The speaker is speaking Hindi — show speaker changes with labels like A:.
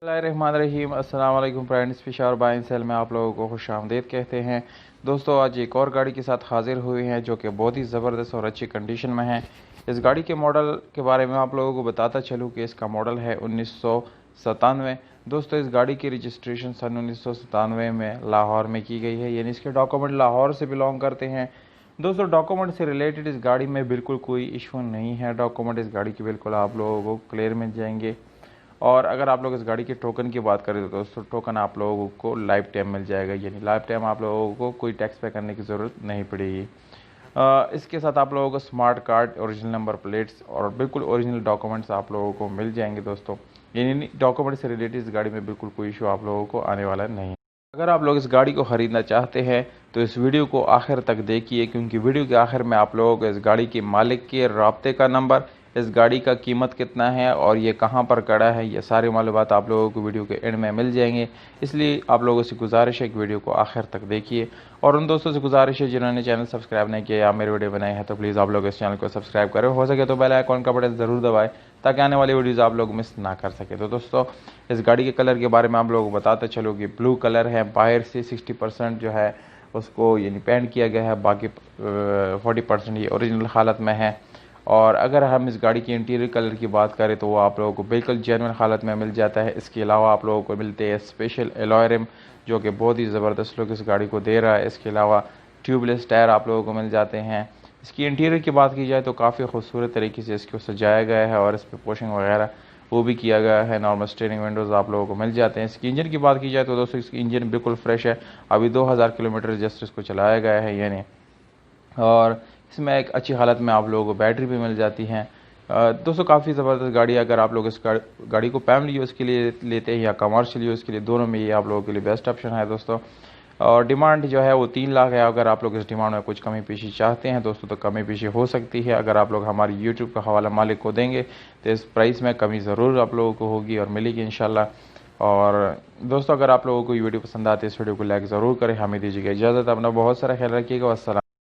A: बिस्मिल्लाहिर्रहमानिर्रहीम। अस्सलाम वालेकुम फ्रेंड्स, फिशा और बाय सेल में आप लोगों को खुशामदीद कहते हैं। दोस्तों, आज एक और गाड़ी के साथ हाजिर हुए हैं जो कि बहुत ही ज़बरदस्त और अच्छी कंडीशन में है। इस गाड़ी के मॉडल के बारे में आप लोगों को बताता चलूँ कि इसका मॉडल है 1997। दोस्तों, इस गाड़ी की रजिस्ट्रेशन सन 1997 में लाहौर में की गई है, यानी इसके डॉक्यूमेंट लाहौर से बिलोंग करते हैं। दोस्तों, डॉक्यूमेंट से रिलेटेड इस गाड़ी में बिल्कुल कोई इशू नहीं है। डॉक्यूमेंट इस गाड़ी की बिल्कुल आप लोगों को क्लियर मिल जाएंगे। और अगर आप लोग इस गाड़ी के टोकन की बात करें तो दोस्तों, टोकन आप लोगों को लाइफ टाइम मिल जाएगा, यानी लाइफ टाइम आप लोगों को कोई टैक्स पे करने की ज़रूरत नहीं पड़ेगी। इसके साथ आप लोगों को smart card, original number plates और बिल्कुल ओरिजिनल डॉक्यूमेंट्स आप लोगों को मिल जाएंगे। दोस्तों, यानी डॉक्यूमेंट से रिलेटेड इस गाड़ी में बिल्कुल कोई इशू आप लोगों को आने वाला नहीं है। अगर आप लोग इस गाड़ी को ख़रीदना चाहते हैं तो इस वीडियो को आखिर तक देखिए, क्योंकि वीडियो के आखिर में आप लोगों को इस गाड़ी के मालिक के राब्ते का नंबर, इस गाड़ी का कीमत कितना है और ये कहाँ पर खड़ा है, ये सारी मालूमात आप लोगों को वीडियो के एंड में मिल जाएंगे। इसलिए आप लोगों से गुजारिश है कि वीडियो को आखिर तक देखिए। और उन दोस्तों से गुजारिश है जिन्होंने चैनल सब्सक्राइब नहीं किया या मेरे वीडियो बनाए हैं तो प्लीज़ आप लोग इस चैनल को सब्सक्राइब करें। हो सके तो बेल आइकॉन का बटन ज़रूर दबाएं ताकि आने वाली वीडियोज़ आप लोग मिस ना कर सके। तो दोस्तों, इस गाड़ी के कलर के बारे में आप लोगों को बताते चलो कि ब्लू कलर है। बाहर से 60% जो है उसको यानी पेंट किया गया है, बाकी 40% ये ओरिजिनल हालत में है। और अगर हम इस गाड़ी की इंटीरियर कलर की बात करें तो वो आप लोगों को बिल्कुल जेन्युइन हालत में मिल जाता है। इसके अलावा आप लोगों को मिलते हैं स्पेशल एलॉय रिम, जो कि बहुत ही ज़बरदस्त लुक इस गाड़ी को दे रहा है। इसके अलावा ट्यूबलेस टायर आप लोगों को मिल जाते हैं। इसकी इंटीरियर की बात की जाए तो काफ़ी खूबसूरत तरीके से इसको सजाया गया है और इस पर पोशिंग वगैरह वो भी किया गया है। नॉर्मल स्टीयरिंग विंडोज़ आप लोगों को मिल जाते हैं। इसकी इंजन की बात की जाए तो दोस्तों, इसकी इंजन बिल्कुल फ्रेश है। अभी 2000 किलोमीटर जस्ट इसको चलाया गया है यानी। और इसमें एक अच्छी हालत में आप लोगों को बैटरी भी मिल जाती है। दोस्तों, काफ़ी ज़बरदस्त गाड़ी है। अगर आप लोग इस गाड़ी को फैमिली यूज़ के लिए लेते हैं या कमर्शियल यूज़ के लिए, दोनों में ये आप लोगों के लिए बेस्ट ऑप्शन है दोस्तों। और डिमांड जो है वो 3 लाख है। अगर आप लोग इस डिमांड में कुछ कमी पेशी चाहते हैं दोस्तों तो कमी पेशी हो सकती है। अगर आप लोग हमारी यूट्यूब का हवाला मालिक को देंगे तो इस प्राइस में कमी ज़रूर आप लोगों को होगी और मिलेगी इंशाल्लाह। और दोस्तों, अगर आप लोगों को ये वीडियो पसंद आती है इस वीडियो को लाइक ज़रूर करें। हमें दीजिएगा इजाज़त। अपना बहुत सारा ख्याल रखिएगा। अस्सलाम।